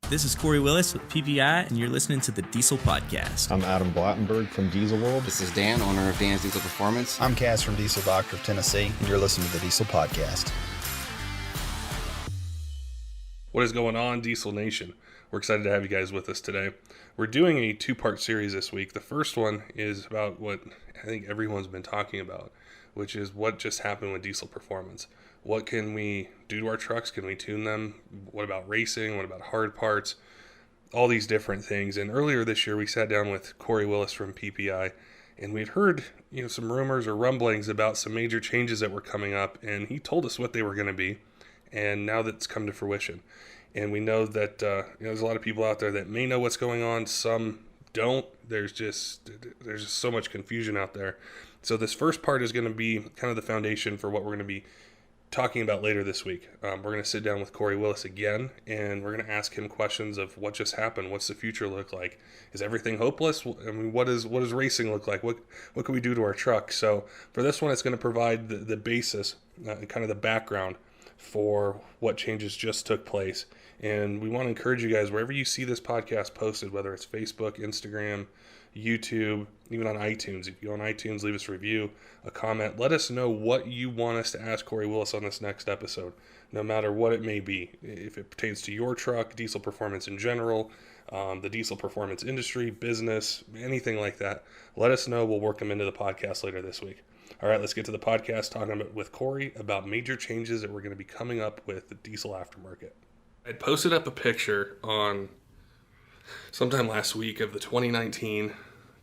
This is Kory Willis with PPEI, and you're listening to the Diesel Podcast. I'm Adam Blattenberg from Diesel World. This is Dan, owner of ATS Diesel Performance. I'm Cass from Diesel Doctor of Tennessee, and you're listening to the Diesel Podcast. What is going on, Diesel Nation? We're excited to have you guys with us today. We're doing a two-part series this week. The first one is about what I think everyone's been talking about, which is what just happened with Diesel Performance. What can we do to our trucks? Can we tune them? What about racing? What about hard parts? All these different things. And earlier this year, we sat down with Kory Willis from PPEI, and we'd heard some rumors or rumblings about some major changes that were coming up, and he told us what they were going to be, and now that's come to fruition. And we know that there's a lot of people out there that may know what's going on. Some don't. There's just so much confusion out there. So this first part is going to be kind of the foundation for what we're going to be talking about later this week. We're going to sit down with Kory Willis again, and we're going to ask him questions of what just happened. What's the future look like? Is everything hopeless? I mean, what does racing look like? What can we do to our truck? So for this one, it's going to provide the basis, kind of the background for what changes just took place. And we want to encourage you guys, wherever you see this podcast posted, whether it's Facebook, Instagram, YouTube, even on iTunes. If you go on iTunes, leave us a review, a comment. Let us know what you want us to ask Kory Willis on this next episode, no matter what it may be. If it pertains to your truck, diesel performance in general, the diesel performance industry, business, anything like that, let us know. We'll work them into the podcast later this week. All right, let's get to the podcast talking with Kory about major changes that we're going to be coming up with the diesel aftermarket. I posted up a picture on sometime last week of the 2019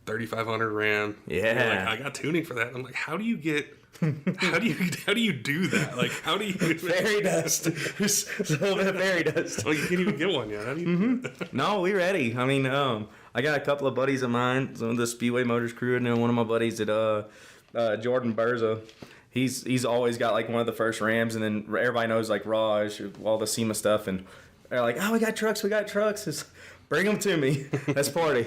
3500 Ram. Yeah. I got tuning for that. I'm like, how do you do that? Like, how do you Fairy dust. There's a little bit of fairy dust. Oh, you can't even get one yet. How do you do that? No, we ready. I mean, I got a couple of buddies of mine, some of the Speedway Motors crew, and then one of my buddies at Jordan Berza. He's always got like one of the first Rams, and then everybody knows like Raj, all the SEMA stuff, and they're like, oh, we got trucks. Just bring them to me. Let's party.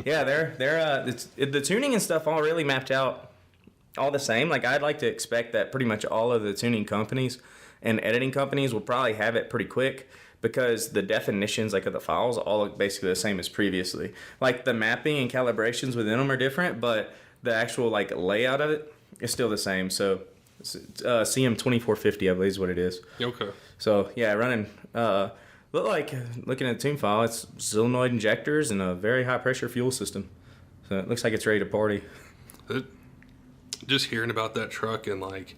Yeah, the tuning and stuff all really mapped out all the same. Like I'd like to expect that pretty much all of the tuning companies and editing companies will probably have it pretty quick, because the definitions like of the files all look basically the same as previously. Like the mapping and calibrations within them are different, but the actual like layout of it is still the same. So CM2450, I believe is what it is. Okay. So yeah, running looking at the tune file, it's solenoid injectors and a very high pressure fuel system. So it looks like it's ready to party. Just hearing about that truck and like,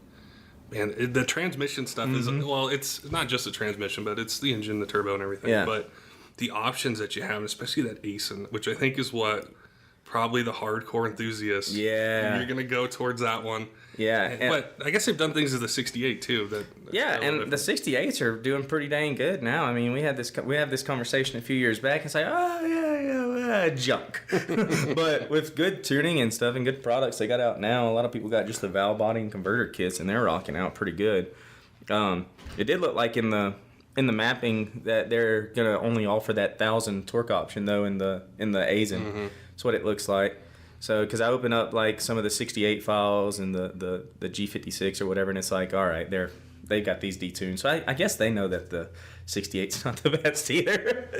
man, the transmission stuff is, well, it's not just the transmission, but it's the engine, the turbo and everything. Yeah. But the options that you have, especially that ASIN, which I think is what probably the hardcore enthusiasts. Yeah. You're going to go towards that one. Yeah. But I guess they've done things with the 68 too. And the 68s are doing pretty dang good now. I mean, we had this conversation a few years back and say, junk. But with good tuning and stuff and good products they got out now, a lot of people got just the valve body and converter kits, and they're rocking out pretty good. It did look like in the mapping that they're gonna only offer that 1,000 torque option though in the ASIN. Mm-hmm. That's what it looks like. So, because I open up like some of the 68 files and the G56 or whatever, and it's like, all right, they've got these detuned. So I guess they know that the 68's not the best either.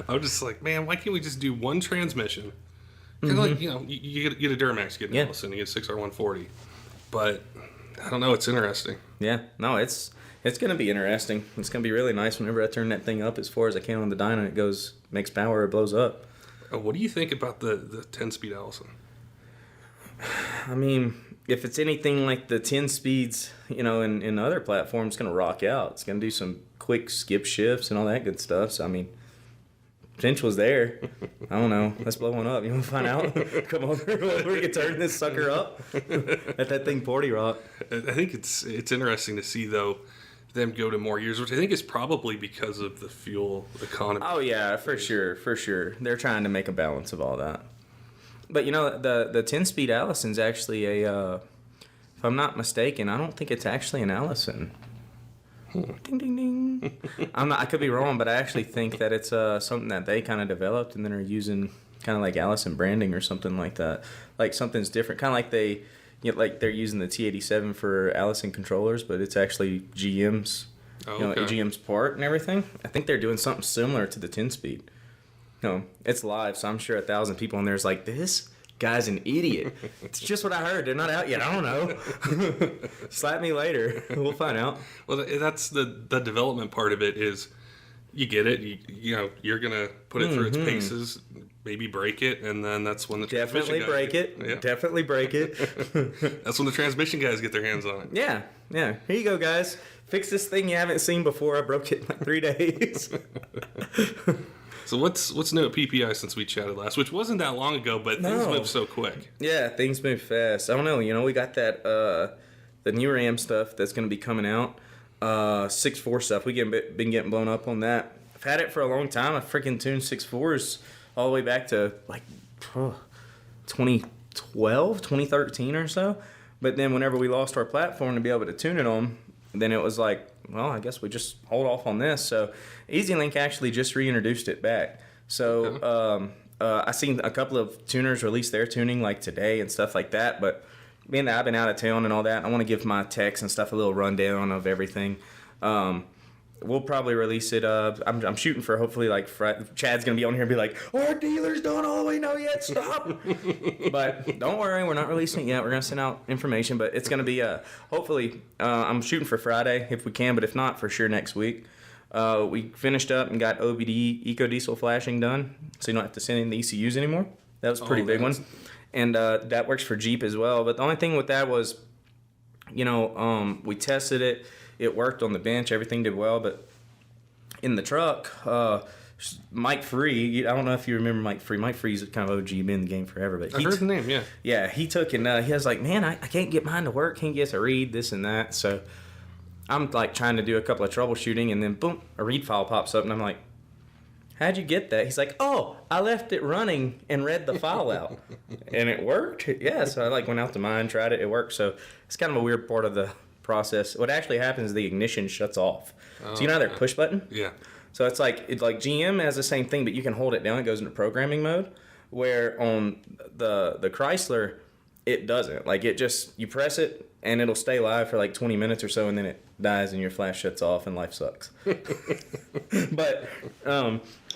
I was just like, man, why can't we just do one transmission? Kind of like, you get a Duramax, you get an Allison, you get a 6R140. But I don't know, it's interesting. Yeah, no, it's going to be interesting. It's going to be really nice whenever I turn that thing up as far as I can on the dyno, it goes, makes power, it blows up. What do you think about the 10-speed Allison? I mean, if it's anything like the 10 speeds, in other platforms, it's going to rock out. It's going to do some quick skip shifts and all that good stuff. So, I mean, potential's there. I don't know. Let's blow one up. You want to find out? Come over. We can turn this sucker up. Let that thing party rock. I think it's interesting to see, though, them go to more years, which I think is probably because of the fuel economy. Oh, yeah, for sure. They're trying to make a balance of all that. But, the 10-speed Allison's actually if I'm not mistaken, I don't think it's actually an Allison. Ding, ding, ding. I could be wrong, but I actually think that it's something that they kind of developed and then are using kind of like Allison branding or something like that. Like something's different, kind of like like they're using the T87 for Allison controllers, but it's actually GM's Oh, you know, okay. AGM's part and everything. I think they're doing something similar to the 10-speed. No, it's live, so I'm sure 1,000 people in there is like, this guy's an idiot. It's just what I heard. They're not out yet. I don't know. Slap me later. We'll find out. Well, that's the development part of it is you get it. You know, you're going to put it through its paces, maybe break it, and then that's when the Definitely transmission break guys it. Yeah. Definitely break it. That's when the transmission guys get their hands on it. Yeah. Here you go, guys. Fix this thing you haven't seen before. I broke it in like 3 days. So what's new at PPEI since we chatted last, which wasn't that long ago, but things move so quick. Yeah, things move fast. I don't know. You know, we got that the new RAM stuff that's going to be coming out. 6.4 stuff. We been getting blown up on that. I've had it for a long time. I freaking tuned 6.4s all the way back to like 2012, 2013 or so. But then whenever we lost our platform to be able to tune it on, then it was like, well, I guess we just hold off on this. So EasyLink actually just reintroduced it back. So I seen a couple of tuners release their tuning like today and stuff like that. But being that I've been out of town and all that, I want to give my techs and stuff a little rundown of everything. We'll probably release it. I'm shooting for hopefully like Chad's gonna be on here and be like, our dealers don't all the way know yet. Stop. But don't worry, we're not releasing it yet. We're gonna send out information, but it's gonna be hopefully I'm shooting for Friday if we can, but if not, for sure next week. We finished up and got OBD Eco Diesel flashing done, so you don't have to send in the ECUs anymore. That was a pretty big one, and that works for Jeep as well. But the only thing with that was, you know, we tested it. It worked on the bench. Everything did well. But in the truck, Mike Free, I don't know if you remember Mike Free. Mike Free's kind of OG, been in the game forever. But I heard the name, yeah. Yeah, he took and he was like, man, I can't get mine to work. Can't get to read this and that. So I'm like trying to do a couple of troubleshooting, and then boom, a read file pops up. And I'm like, how'd you get that? He's like, oh, I left it running and read the file out. And it worked. Yeah, so I like went out to mine, tried it. It worked. So it's kind of a weird part of the process. What actually happens is the ignition shuts off. So you know how they're push button? Yeah. So it's like GM has the same thing, but you can hold it down. It goes into programming mode. Where on the Chrysler, it doesn't. Like it just, you press it and it'll stay live for like 20 minutes or so, and then it dies and your flash shuts off and life sucks. But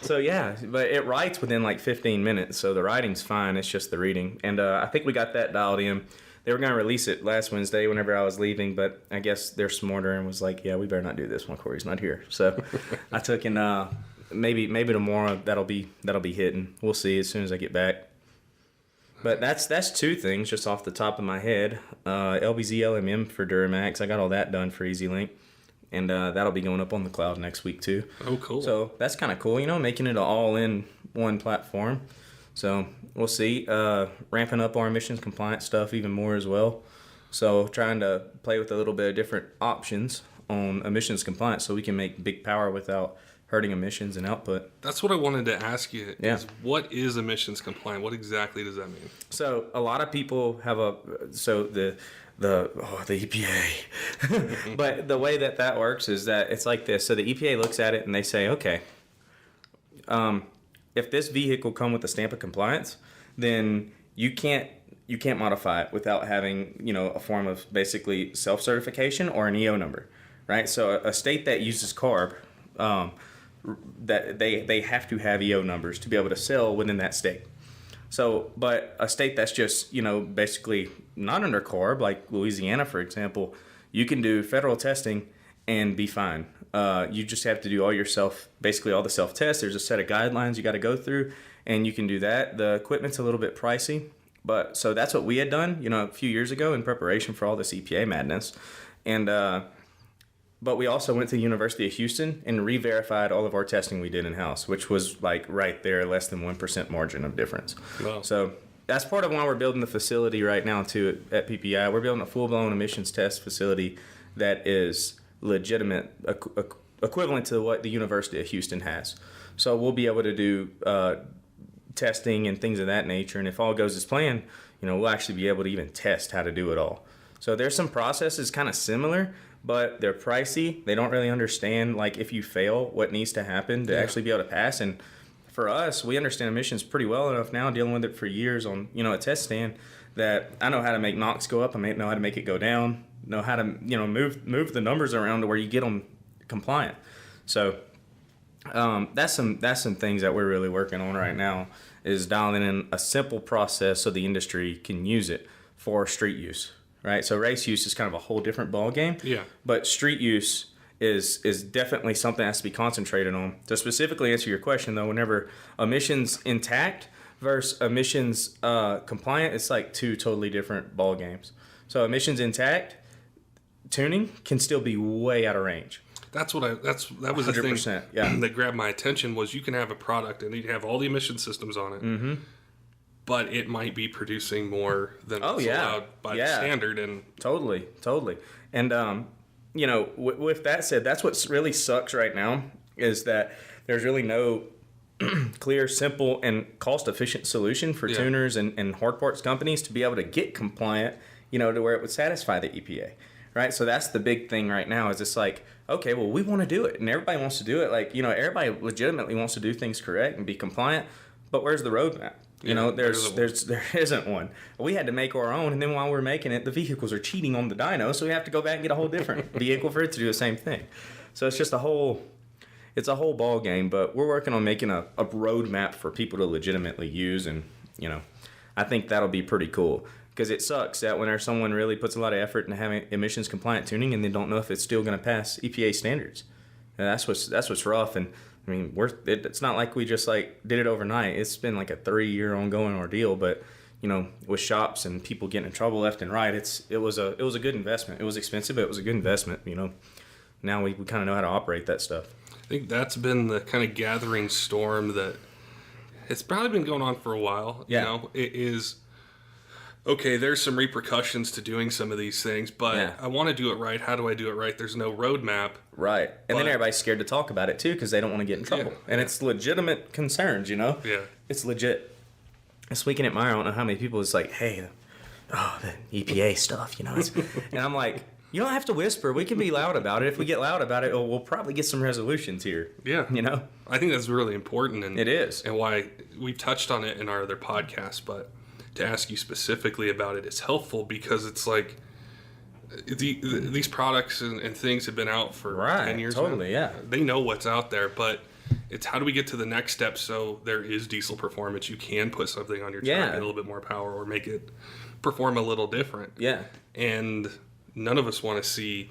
so yeah, but it writes within like 15 minutes, so the writing's fine. It's just the reading, and I think we got that dialed in. They were going to release it last Wednesday whenever I was leaving, but I guess they're smarter and was like, yeah, we better not do this when Kory's not here. So I took and maybe tomorrow that'll be hitting. We'll see as soon as I get back. But that's two things just off the top of my head. LBZ LMM for Duramax. I got all that done for EasyLink. And that'll be going up on the cloud next week too. Oh, cool. So that's kind of cool, you know, making it an all-in-one platform. So we'll see. Ramping up our emissions compliance stuff even more as well. So trying to play with a little bit of different options on emissions compliance so we can make big power without hurting emissions and output. That's what I wanted to ask you. Yeah. Is what is emissions compliant? What exactly does that mean? So a lot of people have the EPA. But the way that works is that it's like this. So the EPA looks at it and they say, okay, if this vehicle come with a stamp of compliance, then you can't modify it without having, you know, a form of basically self-certification or an EO number, right? So a state that uses CARB, that they have to have EO numbers to be able to sell within that state. So, but a state that's just, you know, basically not under CARB, like Louisiana, for example, you can do federal testing and be fine. You just have to do all the self-tests. There's a set of guidelines you got to go through, and you can do that. The equipment's a little bit pricey, but so that's what we had done, you know, a few years ago in preparation for all this EPA madness. And, but we also went to the University of Houston and re-verified all of our testing we did in-house, which was like right there, less than 1% margin of difference. Wow. So that's part of why we're building the facility right now too at PPEI. We're building a full-blown emissions test facility that is legitimate, equivalent to what the University of Houston has. So we'll be able to do testing and things of that nature. And if all goes as planned, you know, we'll actually be able to even test how to do it all. So there's some processes kind of similar, but they're pricey. They don't really understand, like, if you fail, what needs to happen to actually be able to pass. And for us, we understand emissions pretty well enough now, dealing with it for years on, you know, a test stand, that I know how to make NOx go up. I know how to make it go down. Know how to, you know, move the numbers around to where you get them compliant. So that's some things that we're really working on right now, is dialing in a simple process so the industry can use it for street use, right? So race use is kind of a whole different ball game. Yeah. But street use is definitely something that has to be concentrated on. To specifically answer your question, though, whenever emissions intact versus emissions compliant, it's like two totally different ball games. So emissions intact, tuning can still be way out of range. That was the thing yeah. that grabbed my attention, was you can have a product and you have all the emission systems on it, but it might be producing more than what's allowed by the standard. And totally. And with that said, that's what really sucks right now, is that there's really no clear, simple, and cost-efficient solution for tuners and hard parts companies to be able to get compliant, to where it would satisfy the EPA, right? So that's the big thing right now, is it's like, okay, well, we want to do it, and everybody wants to do it. Like, everybody legitimately wants to do things correct and be compliant, but where's the roadmap? There isn't one. We had to make our own, and then while we're making it, the vehicles are cheating on the dyno, so we have to go back and get a whole different vehicle for it to do the same thing. So it's just a whole ball game, but we're working on making a roadmap for people to legitimately use, and, I think that'll be pretty cool. Because it sucks that whenever someone really puts a lot of effort into having emissions compliant tuning and they don't know if it's still going to pass EPA standards. And that's what's rough. And I mean, it's not like we just did it overnight. It's been like a 3-year ongoing ordeal. But with shops and people getting in trouble left and right, it was a good investment. It was expensive, but it was a good investment. Now we kind of know how to operate that stuff. I think that's been the kind of gathering storm that it's probably been going on for a while. Yeah. It is. Okay, there's some repercussions to doing some of these things, but I want to do it right. How do I do it right? There's no roadmap. Right. And then everybody's scared to talk about it, too, because they don't want to get in trouble. And it's legitimate concerns, Yeah. It's legit. This weekend at Meyer, I don't know how many people was like, hey, the EPA stuff, and I'm like, you don't have to whisper. We can be loud about it. If we get loud about it, we'll probably get some resolutions here. Yeah. I think that's really important. And it is. And why we've touched on it in our other podcasts, but to ask you specifically about it is helpful, because it's like these products and things have been out for 10 years totally, now. Yeah. They know what's out there, but it's how do we get to the next step so there is diesel performance. You can put something on your truck and a little bit more power, or make it perform a little different. Yeah. And none of us want to see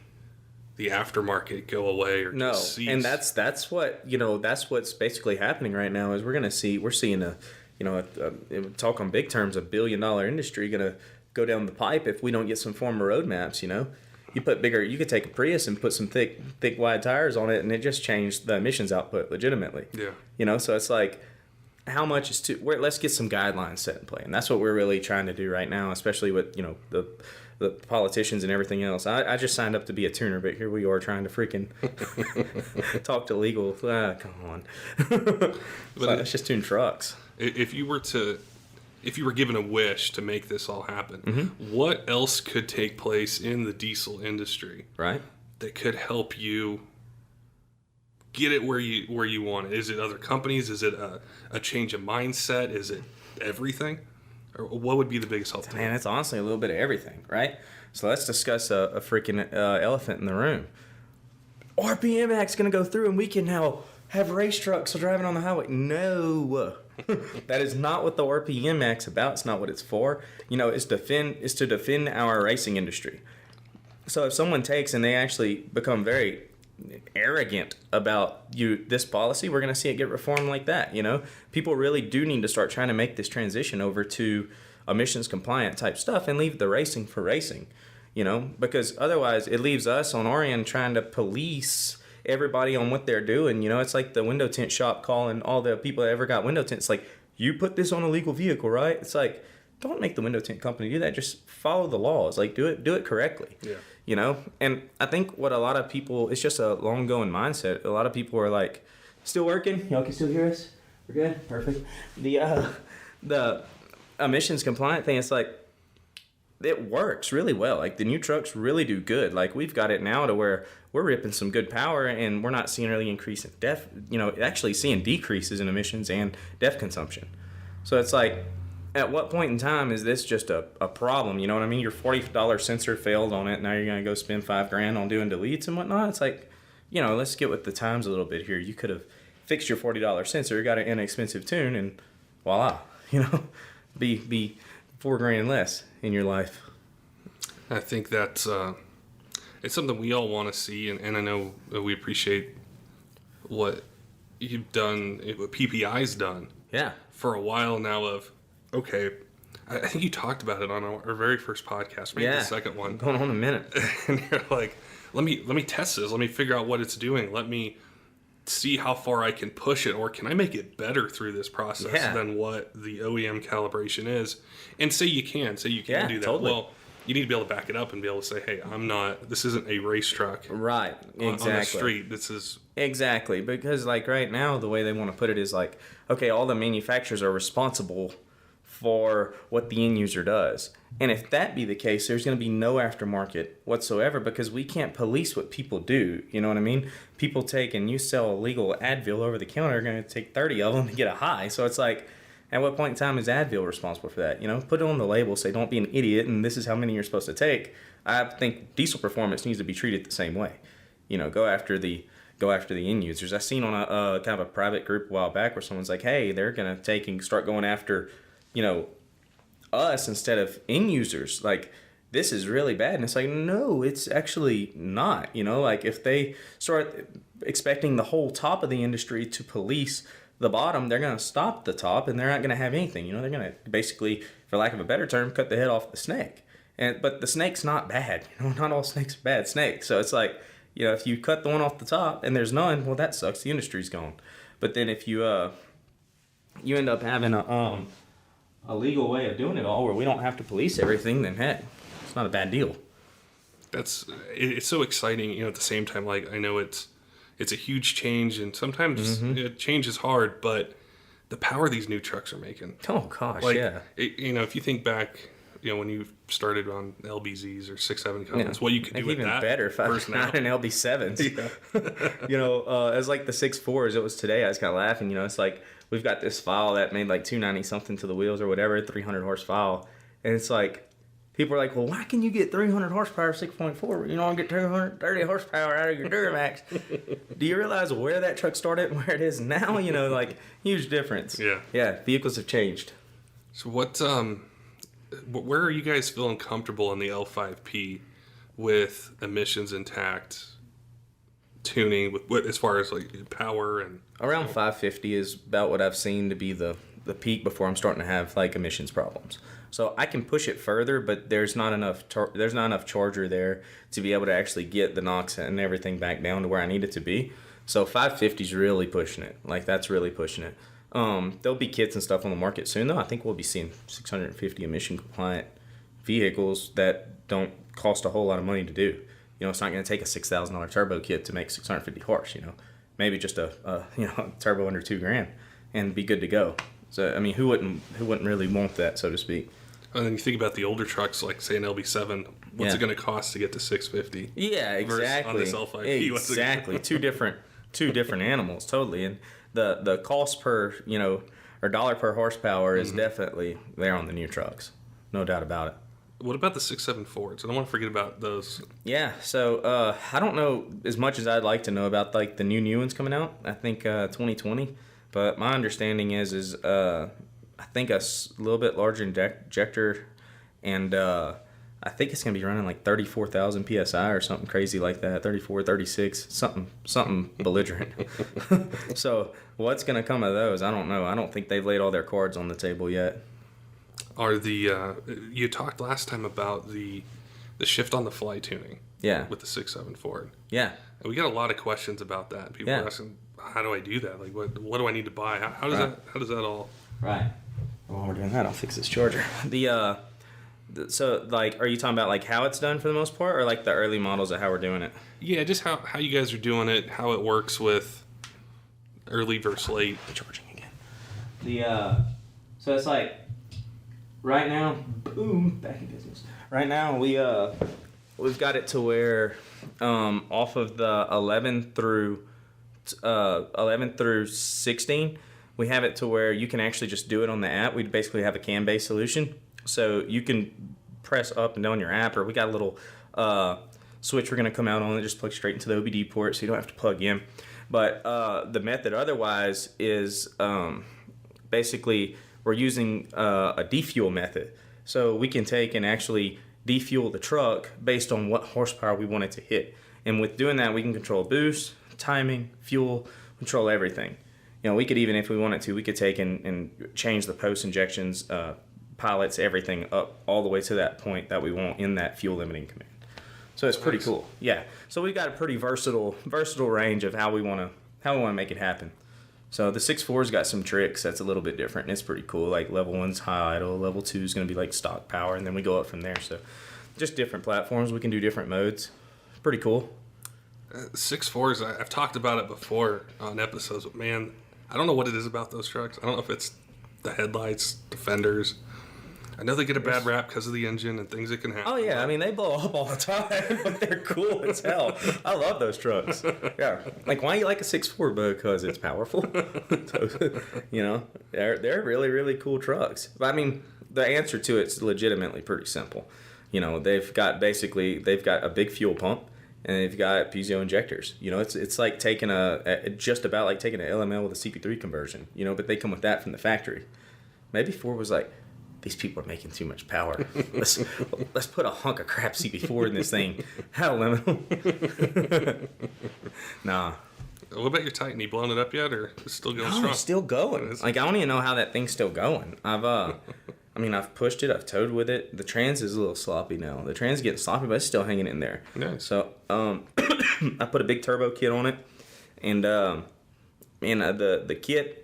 the aftermarket go away or just cease. And that's what's basically happening right now, is we're seeing a talk on big terms, $1 billion industry going to go down the pipe if we don't get some form of roadmaps. You could take a Prius and put some thick wide tires on it, and it just changed the emissions output legitimately. Yeah. So it's like, how much is let's get some guidelines set in play, and that's what we're really trying to do right now, especially with the politicians and everything else. I just signed up to be a tuner, but here we are trying to freaking talk to legal. Come on. Let's just tune trucks. If you were given a wish to make this all happen, what else could take place in the diesel industry, right, that could help you get it where you want it? Is it other companies? Is it a change of mindset? Is it everything? Or what would be the biggest help? Man, it's honestly a little bit of everything, right? So let's discuss a freaking elephant in the room. RPM Act's going to go through, and we can now have race trucks driving on the highway. No. That is not what the RPM Act's about. It's not what it's for. It's to defend our racing industry. So if someone takes and they actually become very arrogant about this policy, we're going to see it get reformed like that. People really do need to start trying to make this transition over to emissions compliant type stuff and leave the racing for racing, because otherwise it leaves us on our end trying to police everybody on what they're doing. It's like the window tint shop calling all the people that ever got window tints, like, you put this on a legal vehicle, right? It's like, don't make the window tint company do that. Just follow the laws. Like, do it correctly. Yeah. And I think what a lot of people, it's just a long going mindset. A lot of people are like, still working? Y'all can still hear us? We're good? Perfect. The emissions compliant thing, it's like, it works really well. Like, the new trucks really do good. Like, we've got it now to where we're ripping some good power, and we're not seeing really increase in actually seeing decreases in emissions and DEF consumption. So it's like, at what point in time is this just a problem? You know what I mean? Your $40 sensor failed on it. Now you're going to go spend $5,000 on doing deletes and whatnot. It's like, let's get with the times a little bit here. You could have fixed your $40 sensor, got an inexpensive tune, and voila, be $4,000 less in your life. I think that's it's something we all want to see, and I know we appreciate what you've done, what PPEI's done. Yeah. For a while now of, okay, I think you talked about it on our very first podcast, maybe the second one. Going on a minute. And you're like, let me test this. Let me figure out what it's doing. Let me see how far I can push it, or can I make it better through this process than what the OEM calibration is? And say you can do that. Totally. Well, you need to be able to back it up and be able to say, hey, this isn't a race truck. Right. Exactly. On the street. This is... Exactly. Because like right now, the way they want to put it is like, okay, all the manufacturers are responsible for what the end user does. And if that be the case, there's going to be no aftermarket whatsoever, because we can't police what people do. You know what I mean? People take, and you sell illegal Advil over the counter, are going to take 30 of them to get a high. So it's like, at what point in time is Advil responsible for that? Put it on the label, say don't be an idiot, and this is how many you're supposed to take. I think Diesel Performance needs to be treated the same way. Go after the end users. I seen on a kind of a private group a while back where someone's like, hey, they're going to take and start going after, us instead of end users. Like, this is really bad. And it's like, no, it's actually not. Like if they start expecting the whole top of the industry to police the bottom, they're going to stop the top, and they're not going to have anything. They're going to basically, for lack of a better term, cut the head off the snake. But the snake's not bad. Not all snakes are bad snakes. So it's like, if you cut the one off the top and there's none, well, that sucks. The industry's gone. But then if you end up having a legal way of doing it all, where we don't have to police everything, then heck, it's not a bad deal. It's so exciting. At the same time, like, I know it's a huge change, and sometimes change is hard, but the power these new trucks are making. Oh gosh, like, yeah. If you think back, when you started on LBZs or 6.7 Cummins, what you could do with even that. Better if I was not in LB7s. Yeah. As like the 6.4s, it was today. I was kind of laughing. It's like we've got this file that made like 290 something to the wheels or whatever, 300 horse file, and it's like people are like, well, why can you get 300 horsepower 6.4? You don't get 230 horsepower out of your Duramax. Do you realize where that truck started and where it is now? Like huge difference. Yeah. Yeah. Vehicles have changed. So where are you guys feeling comfortable in the L5P with emissions intact, tuning, with what as far as like power and around 550 is about what I've seen to be the peak before I'm starting to have like emissions problems. So I can push it further, but there's not enough charger there to be able to actually get the NOx and everything back down to where I need it to be. So 550 is really pushing it. Like that's really pushing it. There'll be kits and stuff on the market soon, though. I think we'll be seeing 650 emission compliant vehicles that don't cost a whole lot of money to do. It's not going to take a $6,000 turbo kit to make 650 horse. Maybe just a turbo under $2,000 and be good to go. So I mean, who wouldn't really want that, so to speak? And then you think about the older trucks, like say an LB7. What's it going to cost to get to 650? Yeah, exactly. On this L5P, exactly. two different animals, totally. And the cost per or dollar per horsepower is definitely there on the new trucks, no doubt about it. What about the 6.7 Fords? I don't want to forget about those. Yeah, so I don't know as much as I'd like to know about like the new ones coming out. I think 2020, but my understanding is I think a little bit larger injector, and I think it's gonna be running like 34,000 psi or something crazy like that, 34, 36, something belligerent. So what's gonna come of those? I don't know. I don't think they've laid all their cards on the table yet. Are you talked last time about the shift on the fly tuning? Yeah. With the 6.7 Ford. Yeah. And we got a lot of questions about that. People are asking, how do I do that? Like, what do I need to buy? How does that all? Right. While we're doing that, I'll fix this charger. So, like, are you talking about, like, how it's done for the most part, or, like, the early models of how we're doing it? Yeah, just how you guys are doing it, how it works with early versus late. Charging again. So it's like, right now, boom, back in business. Right now, we've got it to where, off of the 11 through 16, we have it to where you can actually just do it on the app. We basically have a CAN-based solution. So you can press up and down your app, or we got a little switch we're going to come out on. It just plugs straight into the OBD port, so you don't have to plug in. But the method otherwise is basically we're using a defuel method. So we can take and actually defuel the truck based on what horsepower we want it to hit. And with doing that, we can control boost, timing, fuel, control everything. You know, we could even, if we wanted to, we could take and change the post injections, pilots, everything up all the way to that point that we want in that fuel limiting command. So it's pretty cool. Yeah. So we've got a pretty versatile range of how we want to make it happen. So the 6.4's got some tricks that's a little bit different, and it's pretty cool. Like level 1's high idle, level 2 is going to be like stock power, and then we go up from there. So just different platforms. We can do different modes. Pretty cool. 6.4s, I've talked about it before on episodes, but man, I don't know what it is about those trucks. I don't know if it's the headlights, the fenders. I know they get a bad rap because of the engine and things that can happen. Oh, yeah. I mean, they blow up all the time, but they're cool as hell. I love those trucks. Yeah. Like, why do you like a 6.4? Because it's powerful. So, you know, they're really, really cool trucks. But, I mean, the answer to it's legitimately pretty simple. You know, they've got a big fuel pump, and they've got piezo injectors. You know, it's like taking just about like taking an LML with a CP3 conversion, you know, but they come with that from the factory. Maybe Ford was like, these people are making too much power. Let's put a hunk of crap CP4 in this thing. How limit? Nah. What about your Titan? You blown it up yet, or is it still going strong? It's still going. Like, I don't even know how that thing's still going. I've pushed it. I've towed with it. The trans is a little sloppy now. The trans is getting sloppy, but it's still hanging in there. Nice. So, I put a big turbo kit on it, and the kit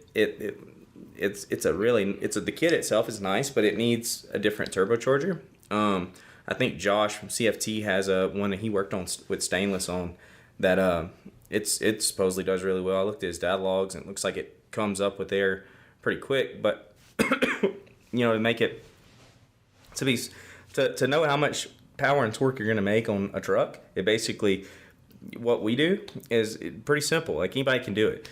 the kit itself is nice, but it needs a different turbocharger. I think Josh from CFT has one that he worked on with stainless on that it supposedly does really well. I looked at his data logs, and it looks like it comes up with air pretty quick, but you know, to make it to know how much power and torque you're going to make on a truck, it basically, what we do is pretty simple. Like, anybody can do it.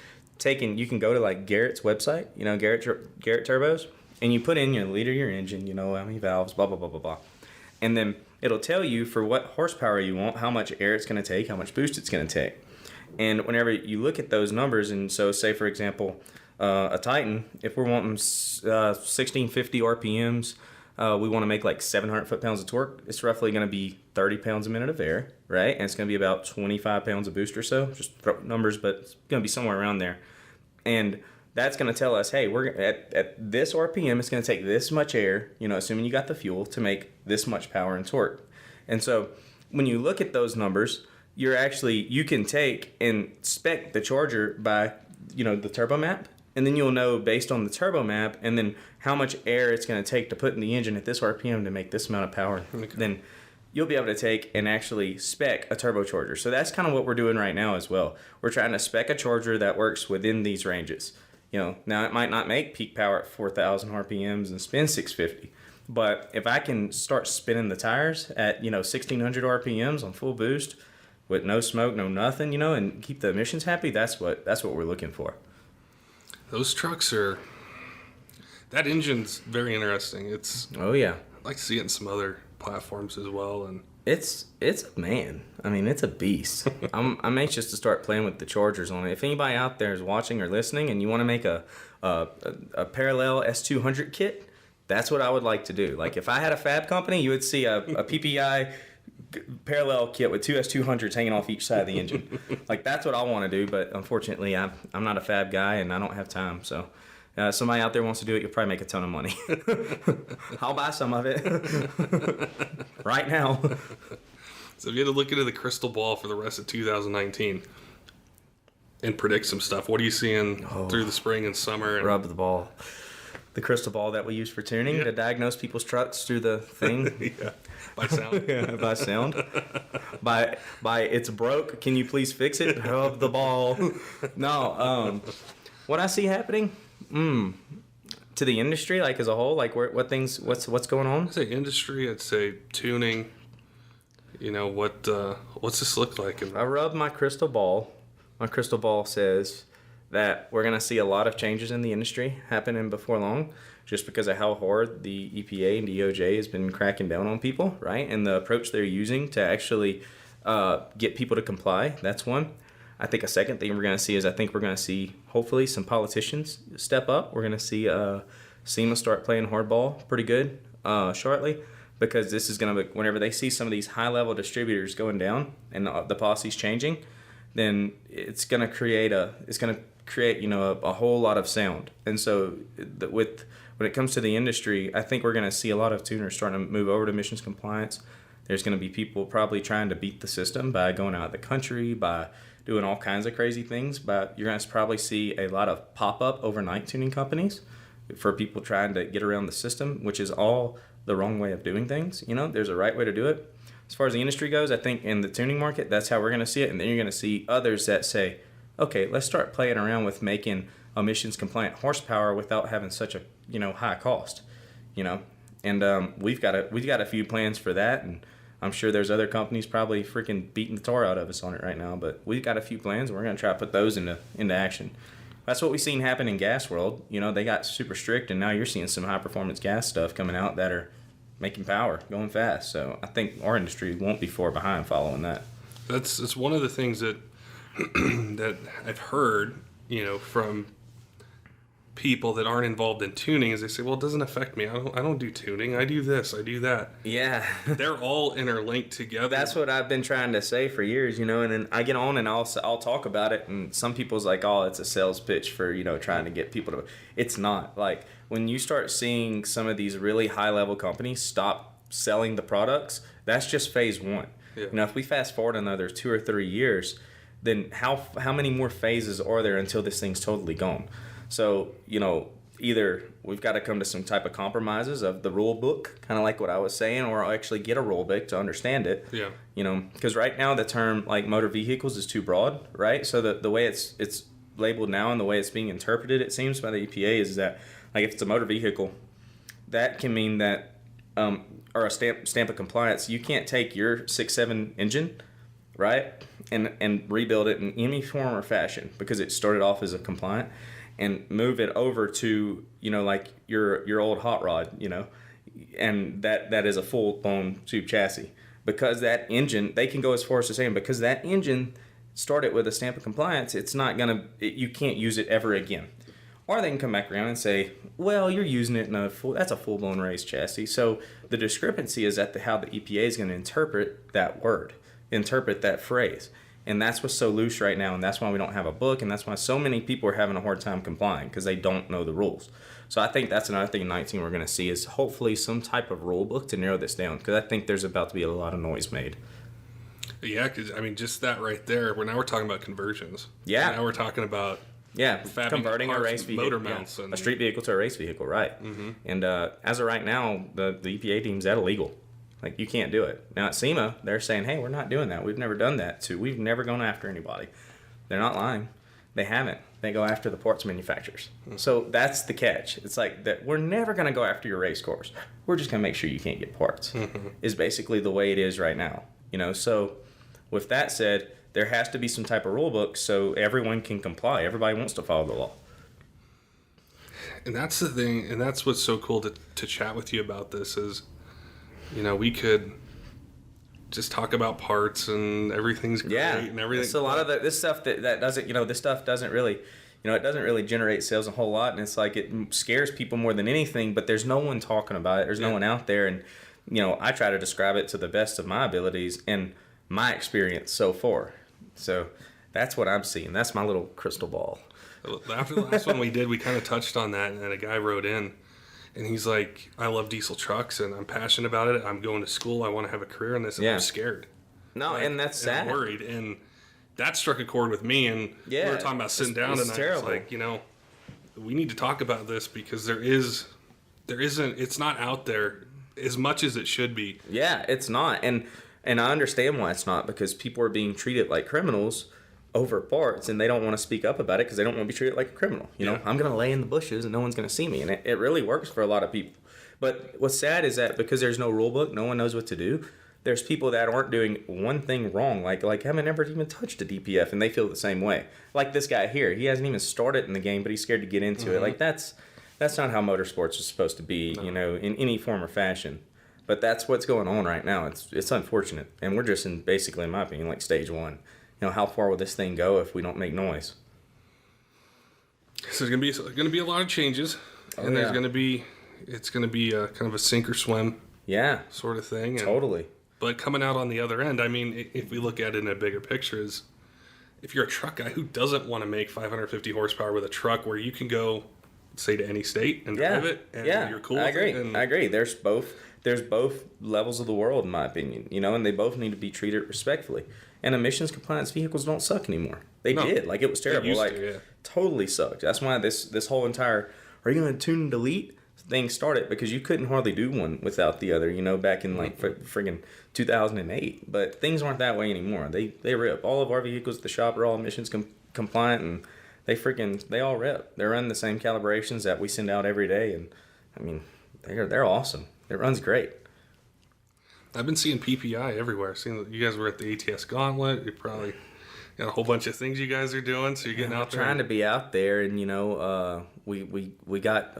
You can go to like Garrett's website, you know, Garrett Turbos, and you put in your liter of your engine, you know, how many valves, blah, blah, blah, blah, blah. And then it'll tell you for what horsepower you want, how much air it's going to take, how much boost it's going to take. And whenever you look at those numbers, and so say, for example, a Titan, if we're wanting 1650 RPMs, we want to make like 700 foot-pounds of torque, it's roughly going to be 30 pounds a minute of air, right? And it's going to be about 25 pounds of boost or so, just throw numbers, but it's going to be somewhere around there. And that's going to tell us, hey, we're at this RPM, it's going to take this much air, you know, assuming you got the fuel, to make this much power and torque. And so when you look at those numbers, you can take and spec the charger by, you know, the turbo map, and then you'll know based on the turbo map and then how much air it's going to take to put in the engine at this RPM to make this amount of power. Okay. Then you'll be able to take and actually spec a turbocharger. So that's kind of what we're doing right now as well. We're trying to spec a charger that works within these ranges. You know, now it might not make peak power at 4,000 RPMs and spin 650, but if I can start spinning the tires at, you know, 1,600 RPMs on full boost with no smoke, no nothing, you know, and keep the emissions happy, that's what we're looking for. Those trucks that engine's very interesting. Oh yeah. I'd like to see it in some other platforms as well, and it's man. I mean, it's a beast. I'm anxious to start playing with the chargers on it. If anybody out there is watching or listening, and you want to make a parallel S200 kit, that's what I would like to do. Like, if I had a fab company, you would see a PPEI parallel kit with two S200s hanging off each side of the engine. Like, that's what I want to do, but unfortunately I'm not a fab guy and I don't have time. So somebody out there wants to do it, you'll probably make a ton of money. I'll buy some of it right now. So if you had to look into the crystal ball for the rest of 2019 and predict some stuff, what are you seeing through the spring and summer? Rub the ball. The crystal ball that we use for tuning to diagnose people's trucks through the thing. Yeah. By sound. Yeah, by sound. By it's broke. Can you please fix it? Rub the ball. No. What I see happening to the industry, like as a whole, like what's going on? I'd say industry. I'd say tuning. You know what's this look like? I rub my crystal ball. My crystal ball says that we're gonna see a lot of changes in the industry happening before long, just because of how hard the EPA and DOJ has been cracking down on people, right? And the approach they're using to actually get people to comply. That's one. I think a second thing we're going to see is I think we're going to see hopefully some politicians step up. We're going to see SEMA start playing hardball pretty good shortly, because this is going to be, whenever they see some of these high-level distributors going down and the policy's changing, then it's going to create a whole lot of sound. And so when it comes to the industry, I think we're going to see a lot of tuners starting to move over to emissions compliance. There's going to be people probably trying to beat the system by going out of the country, by doing all kinds of crazy things. But you're going to probably see a lot of pop-up overnight tuning companies for people trying to get around the system, which is all the wrong way of doing things. There's a right way to do it. As far as the industry goes, I think in the tuning market, that's how we're going to see it. And then you're going to see others that say, okay, let's start playing around with making emissions compliant horsepower without having such a high cost. And we've got a few plans for that, and I'm sure there's other companies probably freaking beating the tar out of us on it right now, but we've got a few plans, and we're going to try to put those into action. That's what we've seen happen in gas world. They got super strict, and now you're seeing some high performance gas stuff coming out that are making power, going fast. So I think our industry won't be far behind following that. It's one of the things that that I've heard, from people that aren't involved in tuning, is they say, well, it doesn't affect me. I don't do tuning. I do this. I do that. Yeah. They're all interlinked together. That's what I've been trying to say for years, and then I get on and I'll talk about it, and some people's like, oh, it's a sales pitch for, trying to get people to. It's not. Like, when you start seeing some of these really high level companies stop selling the products, that's just phase one. Yeah. If we fast forward another 2 or 3 years, then how many more phases are there until this thing's totally gone? So, either we've got to come to some type of compromises of the rule book, kind of like what I was saying, or actually get a rule book to understand it. Yeah. Because right now the term like motor vehicles is too broad, right? So the way it's labeled now and the way it's being interpreted, it seems by the EPA, is that like if it's a motor vehicle, that can mean that or a stamp of compliance, you can't take your 6.7 engine, right, and rebuild it in any form or fashion because it started off as a compliant, and move it over to like your old hot rod, and that is a full blown tube chassis, because that engine, they can go as far as to saying, because that engine started with a stamp of compliance, it's not gonna, you can't use it ever again. Or they can come back around and say, well, you're using it in that's a full-blown race chassis. So the discrepancy is at how the EPA is going to interpret that word, interpret that phrase. And that's what's so loose right now, and that's why we don't have a book, and that's why so many people are having a hard time complying, because they don't know the rules. So I think that's another thing in 19 we're going to see is hopefully some type of rule book to narrow this down, because I think there's about to be a lot of noise made. Yeah, because, just that right there, now we're talking about conversions. Yeah. Now we're talking about converting a race vehicle, motor mounts, a street vehicle to a race vehicle, right? Mm-hmm. And as of right now, the EPA deems that illegal. Like, you can't do it. Now at SEMA, they're saying, hey, we're not doing that. We've never done that. We've never gone after anybody. They're not lying. They haven't. They go after the parts manufacturers. Mm-hmm. So that's the catch. It's like that we're never going to go after your race cars. We're just going to make sure you can't get parts. Mm-hmm. Is basically the way it is right now. So with that said, there has to be some type of rule book so everyone can comply. Everybody wants to follow the law. And that's the thing, and that's what's so cool to chat with you about this is, we could just talk about parts and everything's great and everything. It's a lot of this stuff that doesn't, this stuff doesn't really, it doesn't really generate sales a whole lot, and it's like it scares people more than anything, but there's no one talking about it. There's no one out there, and, I try to describe it to the best of my abilities and my experience so far. So that's what I'm seeing. That's my little crystal ball. After the last one we did, we kind of touched on that, and a guy wrote in, and he's like, I love diesel trucks, and I'm passionate about it. I'm going to school. I want to have a career in this, and I'm scared. No, and that's sad. I'm worried, and that struck a chord with me, and we were talking about sitting down, and I was like, we need to talk about this because it's not out there as much as it should be. Yeah, it's not, and I understand why it's not, because people are being treated like criminals over parts, and they don't want to speak up about it because they don't want to be treated like a criminal. I'm going to lay in the bushes and no one's going to see me, and it really works for a lot of people. But what's sad is that because there's no rule book, no one knows what to do. There's people that aren't doing one thing wrong, like haven't never even touched a DPF, and they feel the same way. Like this guy here, he hasn't even started in the game, but he's scared to get into it. Like that's not how motorsports is supposed to be, in any form or fashion. But that's what's going on right now. It's unfortunate, and we're just in basically, in my opinion, like stage one. How far will this thing go if we don't make noise? So there's gonna be a lot of changes, and there's gonna be a kind of a sink or swim sort of thing. And, Totally. But coming out on the other end, I mean, if we look at it in a bigger picture, is if you're a truck guy who doesn't want to make 550 horsepower with a truck where you can go, say, to any state and drive it, and you're cool with it. I agree. There's both levels of the world, in my opinion, and they both need to be treated respectfully. And emissions compliance vehicles don't suck anymore. They did. Like, it was terrible. Totally sucked. That's why this whole entire, are you going to tune and delete thing started, because you couldn't hardly do one without the other, back in like friggin' 2008. But things aren't that way anymore. They rip. All of our vehicles at the shop are all emissions compliant, and they all rip. They're running the same calibrations that we send out every day, and I mean, they're awesome. It runs great. I've been seeing PPEI everywhere. Seeing that you guys were at the ATS Gauntlet. You probably got a whole bunch of things you guys are doing, so you're getting out there. Trying to be out there, and we got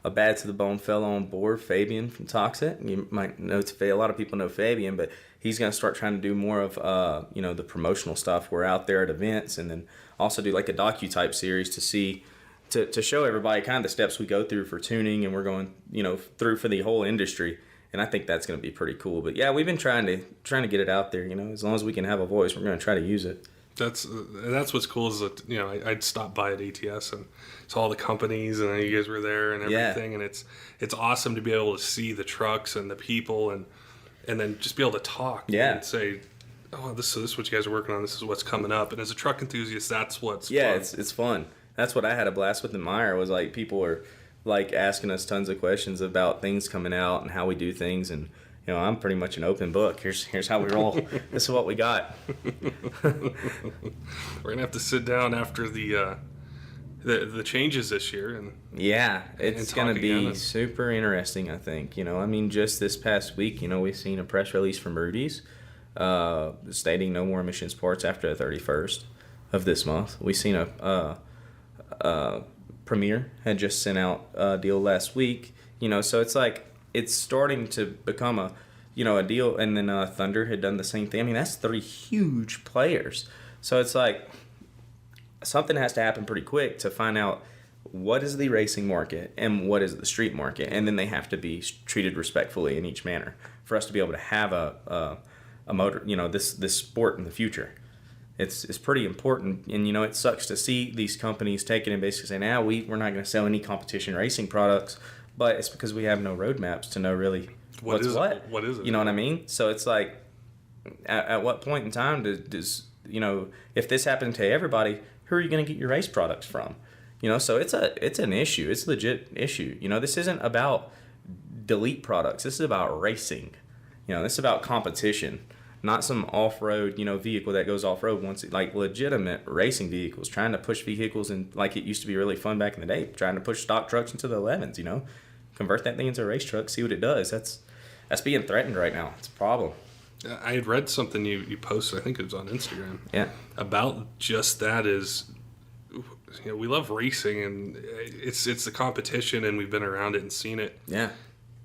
a bad to the bone fellow on board, Fabian from Toxic. You might know a lot of people know Fabian, but he's going to start trying to do more of the promotional stuff. We're out there at events, and then also do like a docu-type series to show everybody kind of the steps we go through for tuning, and we're going through for the whole industry. And I think that's going to be pretty cool. But yeah, we've been trying to get it out there. As long as we can have a voice, we're going to try to use it. That's what's cool is that I'd stop by at ATS and saw all the companies, and you guys were there and everything, and it's awesome to be able to see the trucks and the people, and then just be able to talk and say, oh, this is what you guys are working on. This is what's coming up. And as a truck enthusiast, that's what's fun. It's fun. That's what I had a blast with in Meyer, was like people are like asking us tons of questions about things coming out and how we do things, and I'm pretty much an open book. Here's how we roll. This is what we got. We're gonna have to sit down after the changes this year, and it's gonna be super interesting. I think just this past week, we've seen a press release from Rudy's stating no more emissions parts after the 31st of this month. We've seen a Premier had just sent out a deal last week. So it's like, it's starting to become a deal, and then Thunder had done the same thing. I mean, that's 3 huge players. So it's like something has to happen pretty quick to find out what is the racing market and what is the street market, and then they have to be treated respectfully in each manner for us to be able to have a motor, this sport in the future. It's pretty important, and it sucks to see these companies taking and basically saying, we're not going to sell any competition racing products. But it's because we have no roadmaps to know really what's what. What is it? You know what I mean? So it's like, at what point in time does if this happened to everybody, who are you going to get your race products from? So it's an issue. It's a legit issue. This isn't about delete products. This is about racing. This is about competition, not some off-road vehicle that goes off-road once. Like legitimate racing vehicles, trying to push vehicles, and like it used to be really fun back in the day, trying to push stock trucks into the 11s. Convert that thing into a race truck, see what it does. That's being threatened right now. It's a problem. I had read something you posted, I think it was on Instagram, about just that. Is we love racing, and it's the competition, and we've been around it and seen it. Yeah.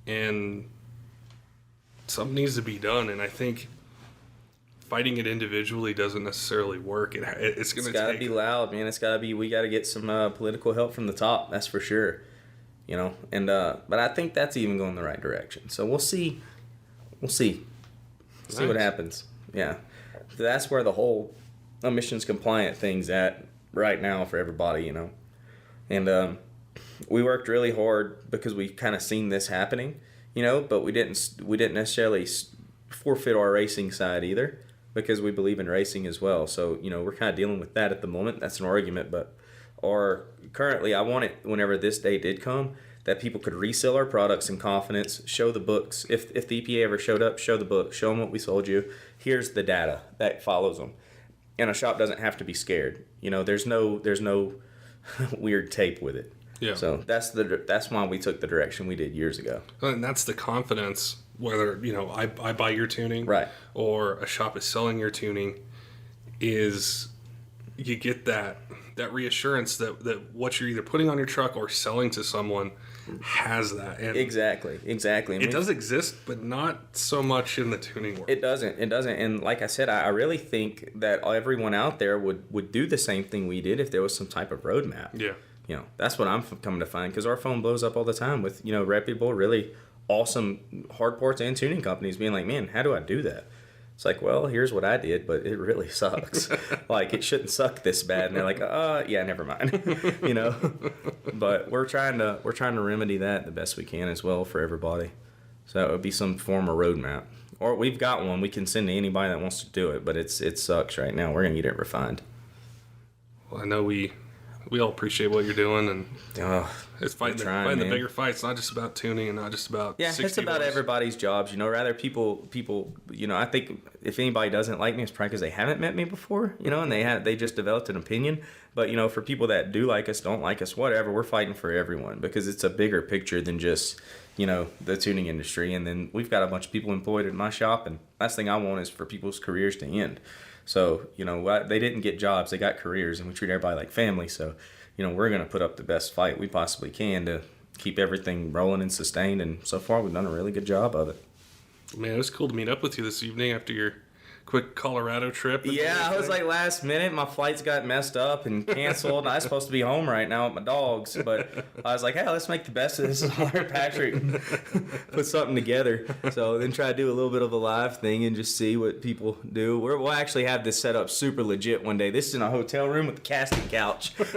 And something needs to be done, and I think fighting it individually doesn't necessarily work. It's going to got to be loud, man. It's got to be. We got to get some political help from the top. That's for sure. And but I think that's even going the right direction. So we'll see. See what happens. Yeah, that's where the whole emissions compliant thing's at right now for everybody. And we worked really hard because we kind of seen this happening. But we didn't necessarily forfeit our racing side either, because we believe in racing as well. So, we're kind of dealing with that at the moment. That's an argument, but currently I want it, whenever this day did come, that people could resell our products in confidence, show the books. If the EPA ever showed up, show the book, show them what we sold you. Here's the data that follows them. And a shop doesn't have to be scared. There's no weird tape with it. Yeah. So that's why we took the direction we did years ago. And that's the confidence, whether I buy your tuning, right, or a shop is selling your tuning, is you get that reassurance that what you're either putting on your truck or selling to someone has that. And Exactly. And it does exist, but not so much in the tuning world. It doesn't. And like I said, I really think that everyone out there would do the same thing we did if there was some type of roadmap. Yeah. That's what I'm coming to find, because our phone blows up all the time with, reputable, really awesome hard ports and tuning companies being like, man, how do I do that? It's like, well, here's what I did, but it really sucks. Like, it shouldn't suck this bad. And they're like, yeah, never mind. But we're trying to remedy that the best we can as well for everybody. So it would be some form of roadmap. Or we've got one we can send to anybody that wants to do it, but it sucks right now. We're going to get it refined. Well, I know we all appreciate what you're doing, and it's fighting the bigger fights, not just about tuning and not just about it's about everybody's jobs, rather people I think if anybody doesn't like me, it's probably because they haven't met me before, and they just developed an opinion. But for people that do like us, don't like us, whatever, we're fighting for everyone, because it's a bigger picture than just the tuning industry. And then we've got a bunch of people employed in my shop, and last thing I want is for people's careers to end. So, they didn't get jobs, they got careers, and we treat everybody like family. So, we're going to put up the best fight we possibly can to keep everything rolling and sustained. And so far, we've done a really good job of it. Man, it was cool to meet up with you this evening after your quick Colorado trip. Yeah, I was like last minute. My flights got messed up and canceled. I was supposed to be home right now with my dogs, but I was like, hey, let's make the best of this. Patrick put something together. So then try to do a little bit of a live thing and just see what people do. We'll actually have this set up super legit one day. This is in a hotel room with a casting couch. But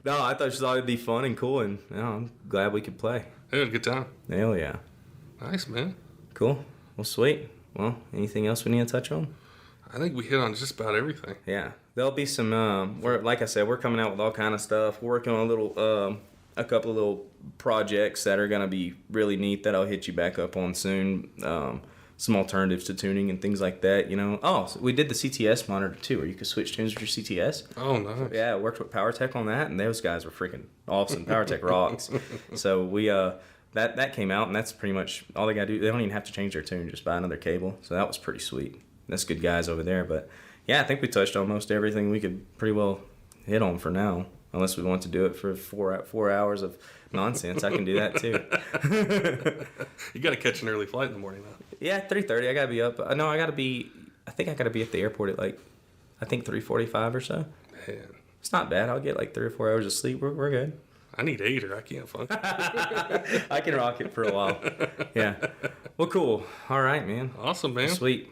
no, I thought it'd be fun and cool, and I'm glad we could play. It was a good time. Hell yeah. Nice, man. Cool. Well, sweet. Well, anything else we need to touch on? I think we hit on just about everything. Yeah. There'll be some, like I said, we're coming out with all kind of stuff. We're working on a couple of little projects that are going to be really neat that I'll hit you back up on soon. Some alternatives to tuning and things like that, Oh, so we did the CTS monitor too, where you could switch tunes with your CTS. Oh, nice. Yeah, I worked with PowerTech on that, and those guys were freaking awesome. PowerTech rocks. So we, That came out, and that's pretty much all they got to do. They don't even have to change their tune, just buy another cable. So that was pretty sweet. That's good guys over there. But, yeah, I think we touched on most everything we could pretty well hit on for now. Unless we want to do it for 4 hours of nonsense. I can do that, too. You got to catch an early flight in the morning, though. Yeah, 3:30. I got to be up. No, I think I got to be at the airport at, 3:45 or so. Man. It's not bad. I'll get, 3 or 4 hours of sleep. We're good. I need 8 or I can't function. I can rock it for a while. Yeah. Well, cool. All right, man. Awesome, man. Sweet.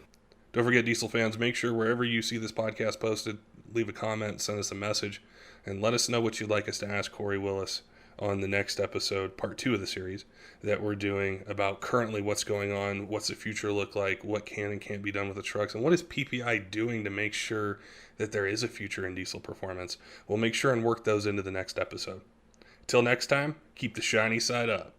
Don't forget, Diesel fans, make sure wherever you see this podcast posted, leave a comment, send us a message, and let us know what you'd like us to ask Kory Willis on the next episode, part 2 of the series, that we're doing about currently what's going on, what's the future look like, what can and can't be done with the trucks, and what is PPEI doing to make sure that there is a future in diesel performance. We'll make sure and work those into the next episode. Till next time, keep the shiny side up.